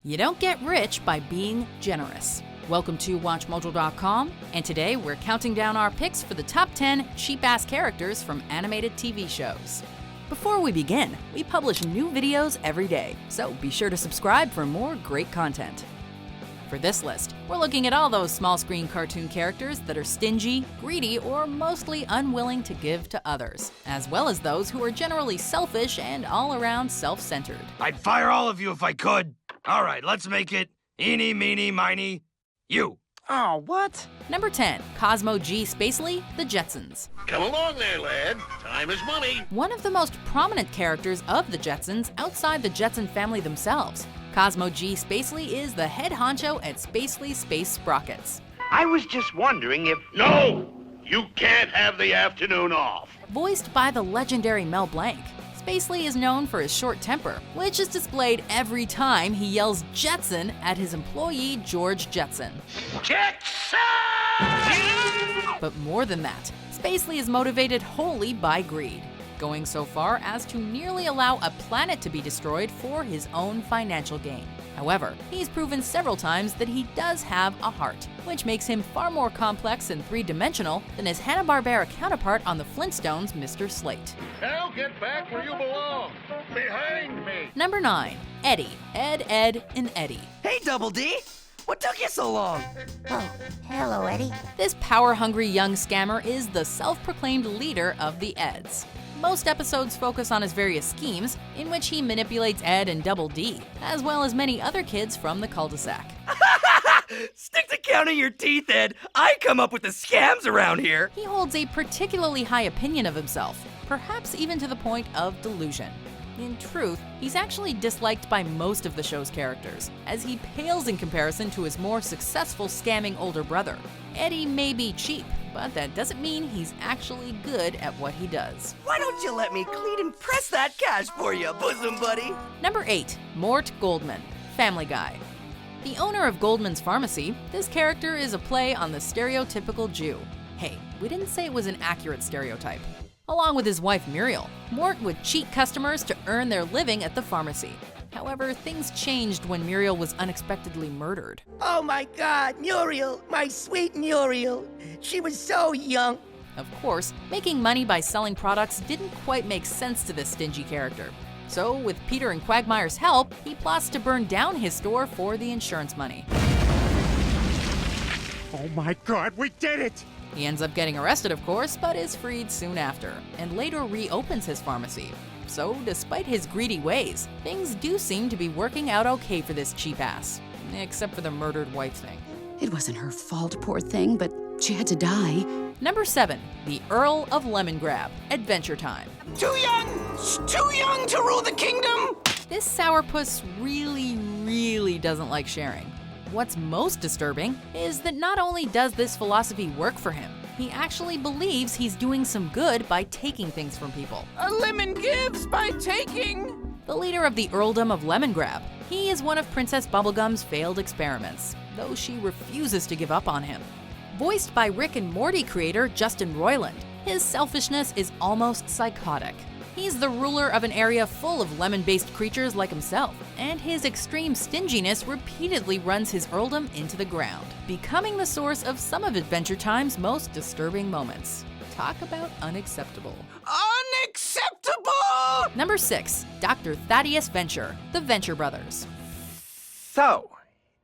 You don't get rich by being generous. Welcome to WatchMojo.com, and today we're counting down our picks for the top 10 cheap-ass characters from animated TV shows. Before we begin, we publish new videos every day, so be sure to subscribe for more great content. For this list, we're looking at all those small-screen cartoon characters that are stingy, greedy, or mostly unwilling to give to others, as well as those who are generally selfish and all-around self-centered. I'd fire all of you if I could. All right, let's make it eeny, meeny, miny, you. Oh, what? Number 10, Cosmo G, Spacely, The Jetsons. Come along there, lad. Time is money. One of the most prominent characters of the Jetsons outside the Jetson family themselves, Cosmo G. Spacely is the head honcho at Spacely Space Sprockets. I was just wondering if... No! You can't have the afternoon off. Voiced by the legendary Mel Blanc, Spacely is known for his short temper, which is displayed every time he yells Jetson at his employee George Jetson. Jetson! But more than that, Spacely is motivated wholly by greed, going so far as to nearly allow a planet to be destroyed for his own financial gain. However, he's proven several times that he does have a heart, which makes him far more complex and three-dimensional than his Hanna-Barbera counterpart on the Flintstones, Mr. Slate. Now get back where you belong. Behind me. Number 9, Eddy. Ed, and Eddy. Hey, Double D! What took you so long? Oh, hello, Eddy. This power-hungry young scammer is the self-proclaimed leader of the Eds. Most episodes focus on his various schemes, in which he manipulates Ed and Double D, as well as many other kids from the cul-de-sac. Stick to counting your teeth, Ed. I come up with the scams around here. He holds a particularly high opinion of himself, perhaps even to the point of delusion. In truth, he's actually disliked by most of the show's characters, as he pales in comparison to his more successful scamming older brother. Eddy may be cheap, but that doesn't mean he's actually good at what he does. Why don't you let me clean and press that cash for you, bosom buddy? Number 8, Mort Goldman, Family Guy. The owner of Goldman's Pharmacy, this character is a play on the stereotypical Jew. Hey, we didn't say it was an accurate stereotype. Along with his wife Muriel, Mort would cheat customers to earn their living at the pharmacy. However, things changed when Muriel was unexpectedly murdered. Oh my God, Muriel, my sweet Muriel. She was so young. Of course, making money by selling products didn't quite make sense to this stingy character. So, with Peter and Quagmire's help, he plots to burn down his store for the insurance money. Oh my God, we did it! He ends up getting arrested, of course, but is freed soon after, and later reopens his pharmacy. So, despite his greedy ways, things do seem to be working out okay for this cheap ass. Except for the murdered wife thing. It wasn't her fault, poor thing, but she had to die. Number 7, the Earl of Lemongrab, Adventure Time. Too young to rule the kingdom. This sourpuss really doesn't like sharing. What's most disturbing is that not only does this philosophy work for him, he actually believes he's doing some good by taking things from people. A lemon gives by taking. The leader of the Earldom of Lemongrab, he is one of Princess Bubblegum's failed experiments, though she refuses to give up on him. Voiced by Rick and Morty creator Justin Roiland, his selfishness is almost psychotic. He's the ruler of an area full of lemon-based creatures like himself, and his extreme stinginess repeatedly runs his earldom into the ground, becoming the source of some of Adventure Time's most disturbing moments. Talk about unacceptable. Unacceptable! Number 6, Dr. Thaddeus Venture, The Venture Brothers. So,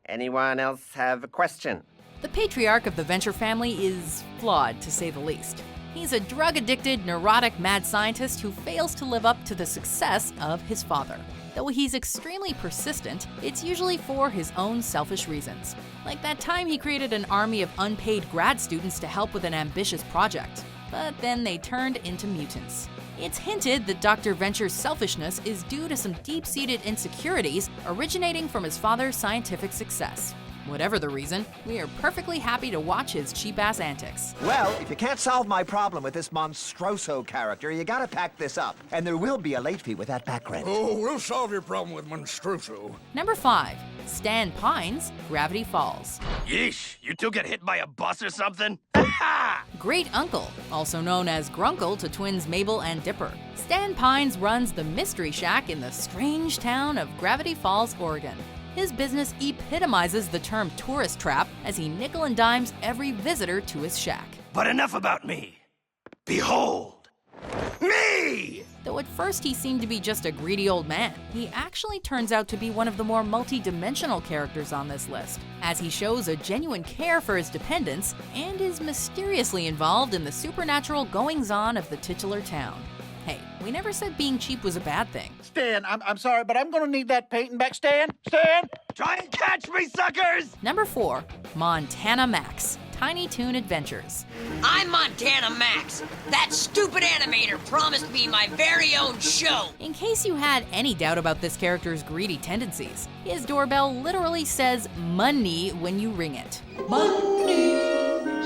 anyone else have a question? The patriarch of the Venture family is flawed, to say the least. He's a drug-addicted, neurotic mad scientist who fails to live up to the success of his father. Though he's extremely persistent, it's usually for his own selfish reasons. Like that time he created an army of unpaid grad students to help with an ambitious project. But then they turned into mutants. It's hinted that Dr. Venture's selfishness is due to some deep-seated insecurities originating from his father's scientific success. Whatever the reason, we are perfectly happy to watch his cheap-ass antics. Well, if you can't solve my problem with this Monstroso character, you gotta pack this up. And there will be a late fee with that back rent. Oh, we'll solve your problem with Monstroso. Number 5, Stan Pine's Gravity Falls. Yeesh, you two get hit by a bus or something? Great Uncle, also known as Grunkle to twins Mabel and Dipper. Stan Pines runs the Mystery Shack in the strange town of Gravity Falls, Oregon. His business epitomizes the term tourist trap as he nickel and dimes every visitor to his shack. But enough about me. Behold, me! Though at first he seemed to be just a greedy old man, he actually turns out to be one of the more multi-dimensional characters on this list, as he shows a genuine care for his dependents and is mysteriously involved in the supernatural goings-on of the titular town. Hey, we never said being cheap was a bad thing. Stan, I'm sorry, but I'm gonna need that painting back. Stan! Stan! Try and catch me, suckers! Number 4, Montana Max, Tiny Toon Adventures. I'm Montana Max. That stupid animator promised me my very own show. In case you had any doubt about this character's greedy tendencies, his doorbell literally says money when you ring it. Money?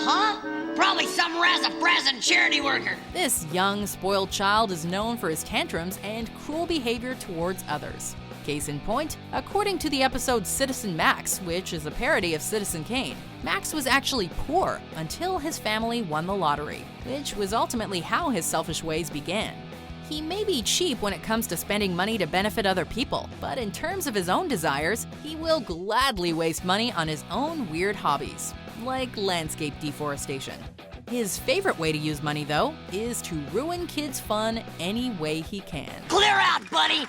Huh? Probably some razza-brazza charity worker. This young, spoiled child is known for his tantrums and cruel behavior towards others. Case in point, according to the episode Citizen Max, which is a parody of Citizen Kane, Max was actually poor until his family won the lottery, which was ultimately how his selfish ways began. He may be cheap when it comes to spending money to benefit other people, but in terms of his own desires, he will gladly waste money on his own weird hobbies, like landscape deforestation. His favorite way to use money, though, is to ruin kids' fun any way he can. Clear out, buddy!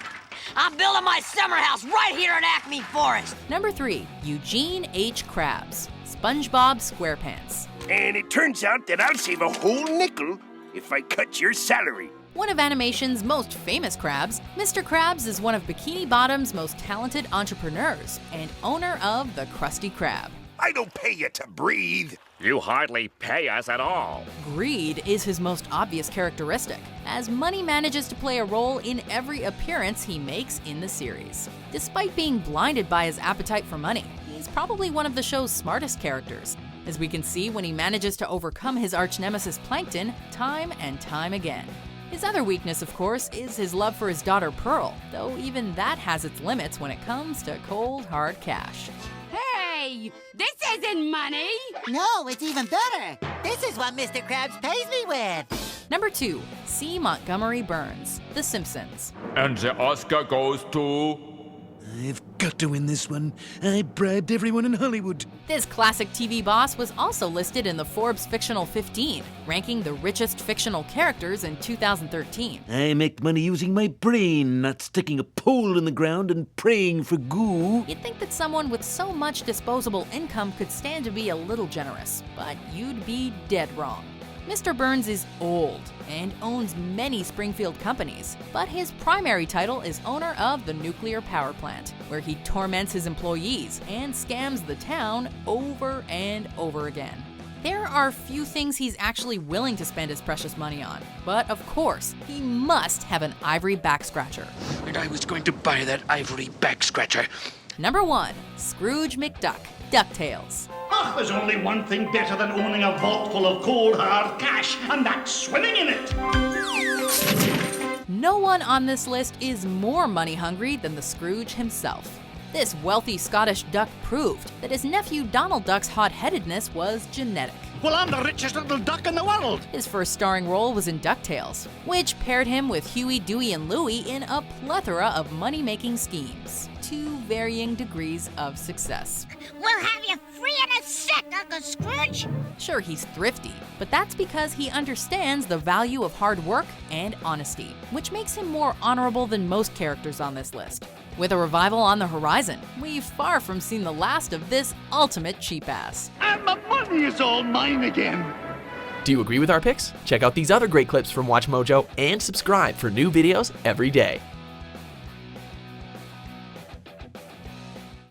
I'm building my summer house right here in Acme Forest. Number 3, Eugene H. Krabs, SpongeBob SquarePants. And it turns out that I'll save a whole nickel if I cut your salary. One of animation's most famous Krabs, Mr. Krabs is one of Bikini Bottom's most talented entrepreneurs and owner of the Krusty Krab. I don't pay you to breathe. You hardly pay us at all. Greed is his most obvious characteristic, as money manages to play a role in every appearance he makes in the series. Despite being blinded by his appetite for money, he's probably one of the show's smartest characters, as we can see when he manages to overcome his arch-nemesis Plankton time and time again. His other weakness, of course, is his love for his daughter Pearl, though even that has its limits when it comes to cold, hard cash. Hey, this isn't money. No, it's even better. This is what Mr. Krabs pays me with. Number 2, C. Montgomery Burns, The Simpsons. And the Oscar goes to... I've got to win this one. I bribed everyone in Hollywood. This classic TV boss was also listed in the Forbes Fictional 15, ranking the richest fictional characters in 2013. I make money using my brain, not sticking a pole in the ground and praying for goo. You'd think that someone with so much disposable income could stand to be a little generous, but you'd be dead wrong. Mr. Burns is old and owns many Springfield companies, but his primary title is owner of the nuclear power plant, where he torments his employees and scams the town over and over again. There are few things he's actually willing to spend his precious money on, but of course, he must have an ivory back scratcher. And I was going to buy that ivory back scratcher. Number 1, Scrooge McDuck, DuckTales. Ah, there's only one thing better than owning a vault full of cold, hard cash, and that's swimming in it. No one on this list is more money hungry than the Scrooge himself. This wealthy Scottish duck proved that his nephew Donald Duck's hot-headedness was genetic. Well, I'm the richest little duck in the world. His first starring role was in DuckTales, which paired him with Huey, Dewey, and Louie in a plethora of money-making schemes, to varying degrees of success. We'll have you free in a sec, Uncle Scrooge. Sure, he's thrifty, but that's because he understands the value of hard work and honesty, which makes him more honorable than most characters on this list. With a revival on the horizon, we've far from seen the last of this ultimate cheap-ass. And the money is all mine again. Do you agree with our picks? Check out these other great clips from WatchMojo and subscribe for new videos every day.